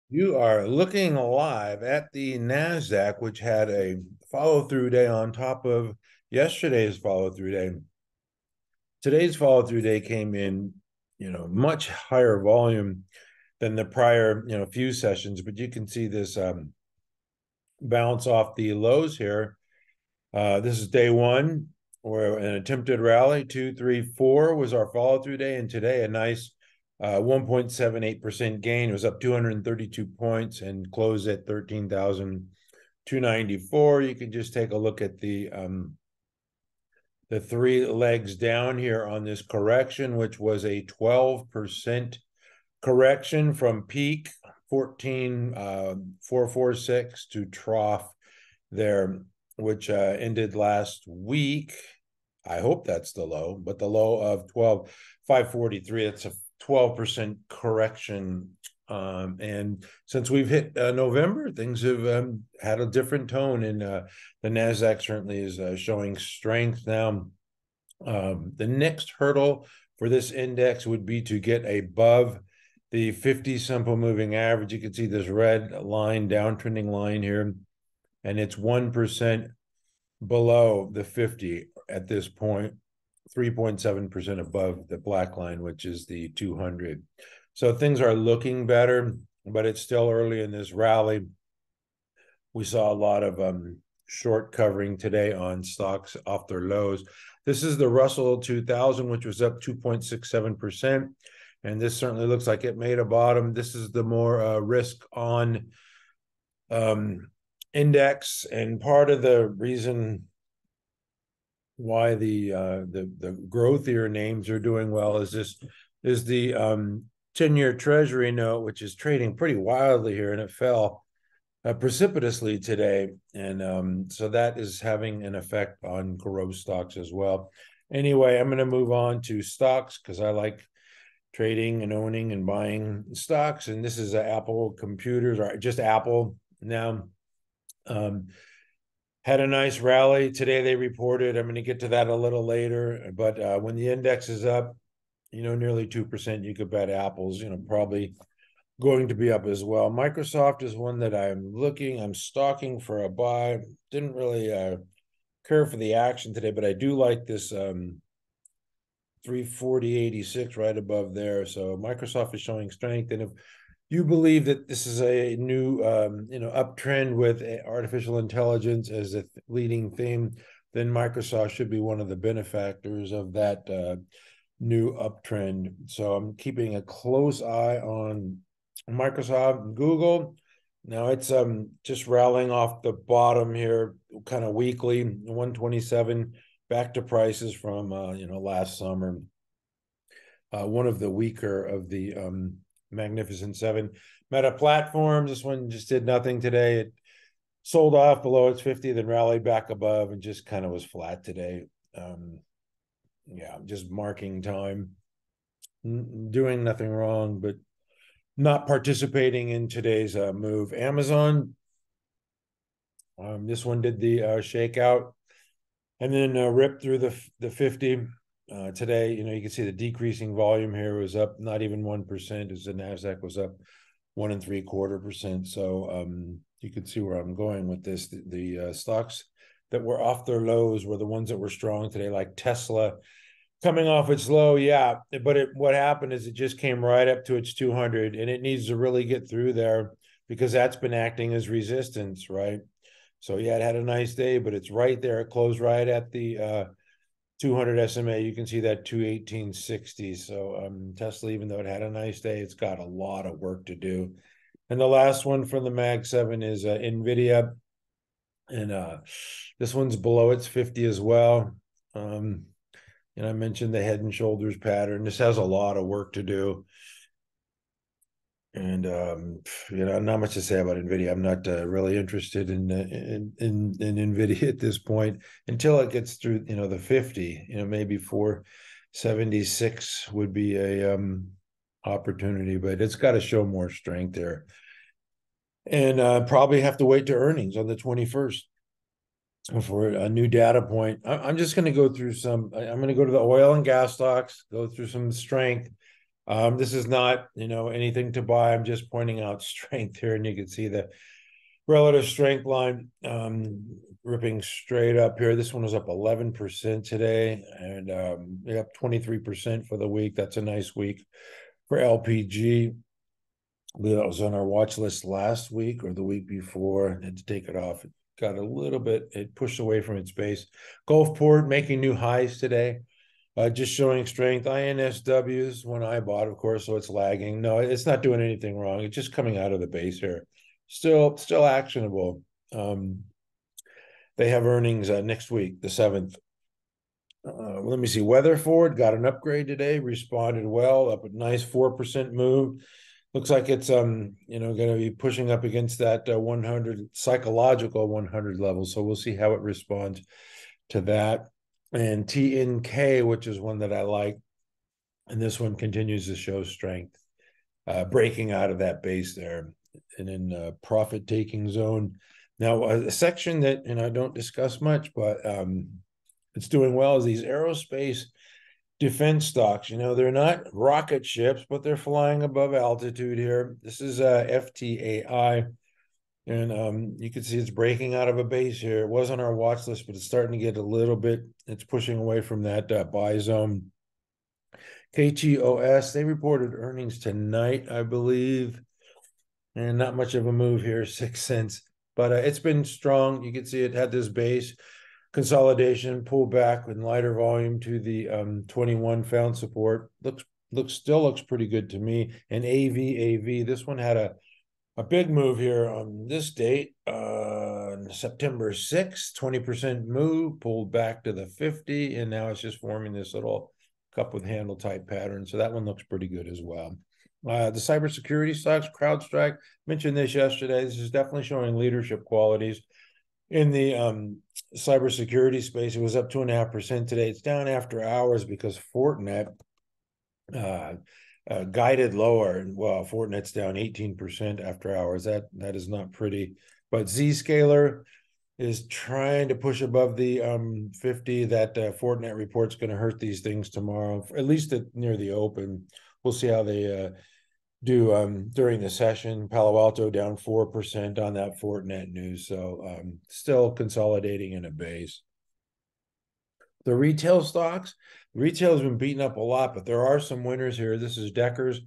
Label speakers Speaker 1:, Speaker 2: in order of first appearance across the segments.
Speaker 1: You are looking live at the Nasdaq, which had a follow-through day on top of yesterday's follow-through day. Today's follow-through day came in, much higher volume than the prior, few sessions, but you can see this bounce off the lows here. This is day one, where an attempted rally, 2, 3, 4 was our follow-through day, and today a nice 1.78% gain. It was up 232 points and closed at 13,294. You can just take a look at the three legs down here on this correction, which was a 12% correction from peak 14,446 to trough there, which ended last week. I hope that's the low, but the low of 12,543. It's a 12% correction. And since we've hit November, things have had a different tone, and the Nasdaq certainly is showing strength now. The next hurdle for this index would be to get above the 50 simple moving average. You can see this red line, downtrending line here, and it's 1% below the 50 at this point, 3.7% above the black line, which is the 200. So things are looking better, but it's still early in this rally. We saw a lot of short covering today on stocks off their lows. This is the Russell 2000, which was up 2.67%. And this certainly looks like it made a bottom. This is the more risk on index, and part of the reason why the growthier names are doing well is the 10-year Treasury note, which is trading pretty wildly here, and it fell precipitously today, and so that is having an effect on growth stocks as well. Anyway, I'm going to move on to stocks because I like trading and owning and buying stocks, and this is Apple Computers, or just Apple now. Had a nice rally today. They reported. I'm going to get to that a little later, but when the index is up, nearly 2%, you could bet Apple's, probably going to be up as well. Microsoft is one that I'm stalking for a buy. Didn't really care for the action today, but I do like this 340.86 right above there. So Microsoft is showing strength, and if you believe that this is a new uptrend with artificial intelligence as a leading theme, then Microsoft should be one of the benefactors of that new uptrend. So I'm keeping a close eye on Microsoft and Google. Now it's just rallying off the bottom here, kind of weekly, 127 back to prices from last summer. One of the weaker of the Magnificent Seven. Meta Platforms, this one just did nothing today. It sold off below its 50, then rallied back above and just kind of was flat today. Just marking time, doing nothing wrong, but not participating in today's move. Amazon, this one did the shakeout and then ripped through the 50. Today, you can see the decreasing volume here was up not even 1%, as the Nasdaq was up 1.75%. So you can see where I'm going with this. The stocks that were off their lows were the ones that were strong today, like Tesla coming off its low. Yeah, but what happened is it just came right up to its 200, and it needs to really get through there because that's been acting as resistance, right? So yeah, it had a nice day, but it's right there. It closed right at the 200 SMA. You can see that 218.60. So Tesla, even though it had a nice day, it's got a lot of work to do. And the last one from the Mag 7 is NVDA, and this one's below its 50 as well. And I mentioned the head and shoulders pattern. This has a lot of work to do. And not much to say about NVIDIA. I'm not really interested in NVIDIA at this point until it gets through the 50. Maybe 476 would be a opportunity, but it's got to show more strength there, and probably have to wait to earnings on the 21st for a new data point. I'm just going to go through some. I'm going to go to the oil and gas stocks, go through some strength. This is not, anything to buy. I'm just pointing out strength here, and you can see the relative strength line ripping straight up here. This one was up 11% today, and up 23% for the week. That's a nice week for LPG. I believe that was on our watch list last week or the week before. I had to take it off. It got a little bit, it pushed away from its base. Gulfport making new highs today. Just showing strength. INSW is one I bought, of course, so it's lagging. No, it's not doing anything wrong. It's just coming out of the base here. Still actionable. They have earnings next week, the 7th. Let me see. Weatherford got an upgrade today, responded well, up a nice 4% move. Looks like it's going to be pushing up against that 100 psychological 100 level. So we'll see how it responds to that. And TNK, which is one that I like, and this one continues to show strength, breaking out of that base there and in profit taking zone. Now, a section that I don't discuss much, but it's doing well is these aerospace defense stocks. They're not rocket ships, but they're flying above altitude here. This is FTAI. And you can see it's breaking out of a base here. It was on our watch list, but it's starting to get a little bit, it's pushing away from that buy zone. KTOS, they reported earnings tonight, I believe. And not much of a move here, 6 cents. But it's been strong. You can see it had this base consolidation, pull back with lighter volume to the 21, found support. Still looks pretty good to me. And AVAV, this one had a big move here on this date, September 6th, 20% move, pulled back to the 50, and now it's just forming this little cup with handle type pattern. So that one looks pretty good as well. The cybersecurity stocks, CrowdStrike, mentioned this yesterday. This is definitely showing leadership qualities in the cybersecurity space. It was up 2.5% today. It's down after hours because Fortinet guided lower. Well, Fortinet's down 18% after hours. That is not pretty. But Zscaler is trying to push above the 50. That Fortinet report's going to hurt these things tomorrow, at least near the open. We'll see how they do during the session. Palo Alto down 4% on that Fortinet news. So still consolidating in a base. The retail stocks, retail has been beaten up a lot, but there are some winners here. This is Deckers,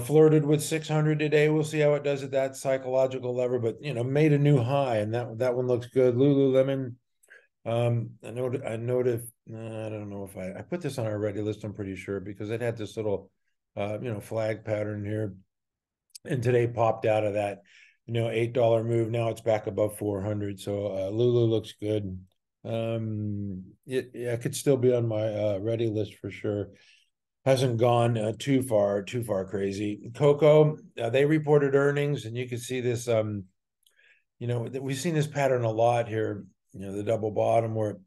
Speaker 1: flirted with 600 today. We'll see how it does at that psychological lever, but made a new high, and that one looks good. Lululemon, I noted. I don't know if I put this on our ready list. I'm pretty sure because it had this little, flag pattern here, and today popped out of that, $8 move. Now it's back above 400. So Lulu looks good. It could still be on my ready list for sure. Hasn't gone too far crazy. Coco, they reported earnings, and you can see this. We've seen this pattern a lot here. The double bottom where it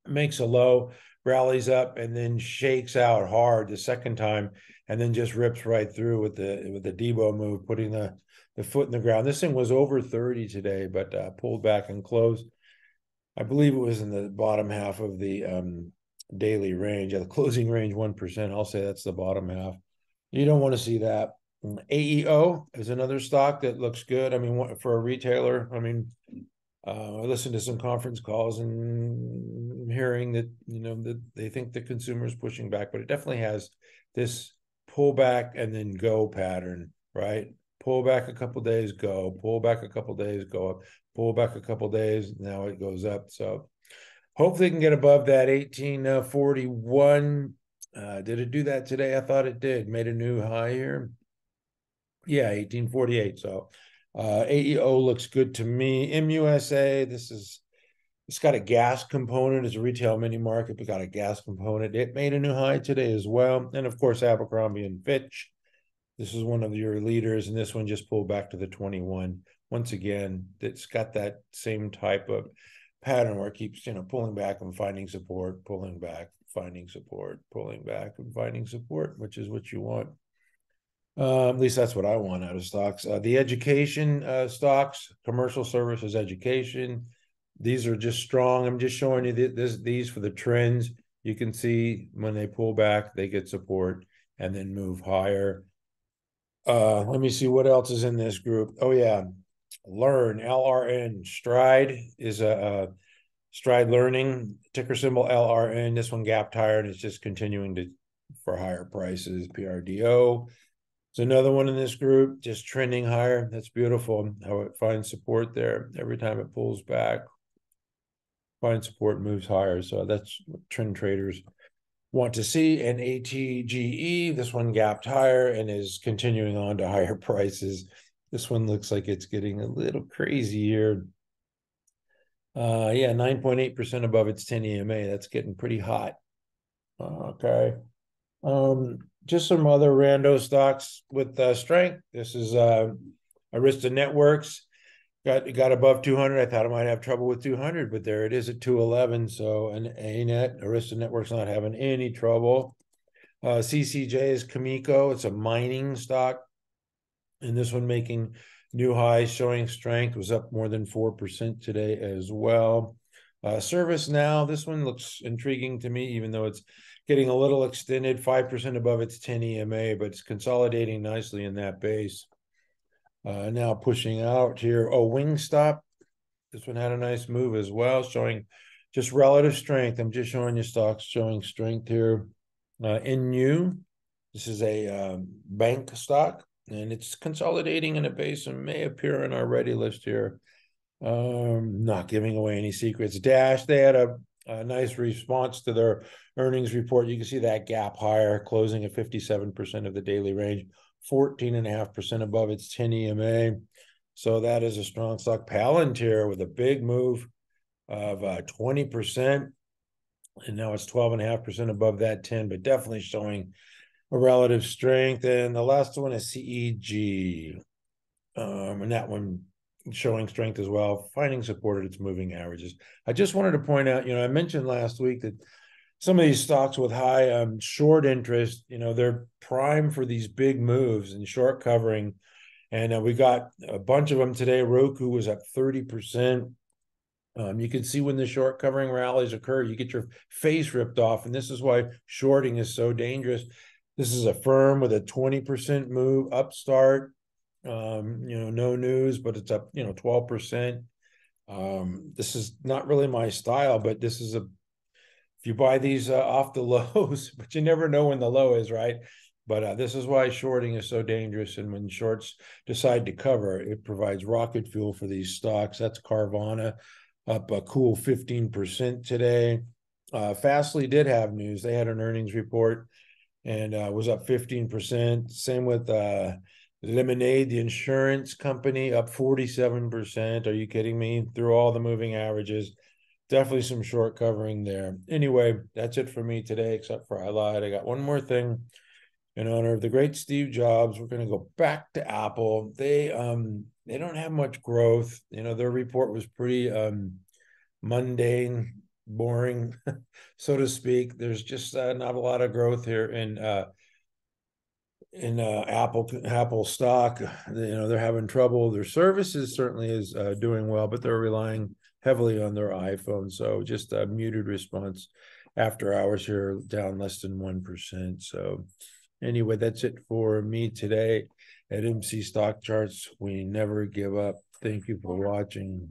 Speaker 1: makes a low, rallies up, and then shakes out hard the second time, and then just rips right through with the Debo move, putting the foot in the ground. This thing was over 30 today, but pulled back and closed. I believe it was in the bottom half of the daily range, the closing range 1%. I'll say that's the bottom half. You don't want to see that. AEO is another stock that looks good. I mean, for a retailer, I listened to some conference calls and hearing that, that they think the consumer is pushing back, but it definitely has this pull back and then go pattern, right? Pull back a couple days, go, pull back a couple days, go up, pull back a couple days, now it goes up. So hopefully it can get above that 1841. Did it do that today? I thought it did. Made a new high here. Yeah, 1848. So AEO looks good to me. MUSA, it's got a gas component. It's a retail mini market, but got a gas component. It made a new high today as well. And of course, Abercrombie and Fitch. This is one of your leaders, and this one just pulled back to the 21. Once again, it's got that same type of pattern where it keeps, pulling back and finding support, pulling back, finding support, pulling back and finding support, which is what you want. At least that's what I want out of stocks. The education stocks, commercial services, education, these are just strong. I'm just showing you these for the trends. You can see when they pull back, they get support. and then move higher. Let me see what else is in this group. Oh yeah, LRN. Stride is a Stride Learning, ticker symbol LRN. This one gapped higher and it's just continuing for higher prices. PRDO. It's another one in this group, just trending higher. That's beautiful how it finds support there. Every time it pulls back, finds support, moves higher. So that's what trend traders want to see. And ATGE, this one gapped higher and is continuing on to higher prices. This one looks like it's getting a little crazy here. Yeah, 9.8% above its 10 EMA. That's getting pretty hot. Okay. Just some other rando stocks with strength. This is Arista Networks. Got above 200. I thought I might have trouble with 200, but there it is at 211. So an ANET, Arista Networks, not having any trouble. CCJ is Kamiko. It's a mining stock. And this one making new highs, showing strength, was up more than 4% today as well. ServiceNow, this one looks intriguing to me, even though it's getting a little extended, 5% above its 10 EMA, but it's consolidating nicely in that base. Now pushing out here. Oh, Wingstop. This one had a nice move as well, showing just relative strength. I'm just showing you stocks showing strength here. NU, this is a bank stock, and it's consolidating in a base and may appear on our ready list here. Not giving away any secrets. Dash, they had a nice response to their earnings report. You can see that gap higher, closing at 57% of the daily range, 14.5% above its 10 EMA. So that is a strong stock. Palantir with a big move of 20%. And now it's 12.5% above that 10, but definitely showing a relative strength. And the last one is CEG. And that one showing strength as well, finding support at its moving averages. I just wanted to point out, I mentioned last week that some of these stocks with high short interest, they're prime for these big moves and short covering. And we got a bunch of them today. Roku was up 30%. You can see when the short covering rallies occur, you get your face ripped off. And this is why shorting is so dangerous. This is a firm with a 20% move, upstart. No news, but it's up, 12%. This is not really my style, but this is if you buy these off the lows, but you never know when the low is, right? But this is why shorting is so dangerous. And when shorts decide to cover, it provides rocket fuel for these stocks. That's Carvana, up a cool 15% today. Fastly did have news. They had an earnings report and was up 15%. Same with Lemonade, the insurance company, up 47%. Are you kidding me? Through all the moving averages. Definitely some short covering there. Anyway, that's it for me today, except for I lied. I got one more thing. In honor of the great Steve Jobs, we're going to go back to Apple. They don't have much growth. Their report was pretty mundane, boring, so to speak. There's just not a lot of growth here in Apple stock. They're having trouble. Their services certainly is doing well, but they're relying heavily on their iPhone. So just a muted response after hours here, down less than 1%. So anyway, that's it for me today at MC Stock Charts. We never give up. Thank you for watching.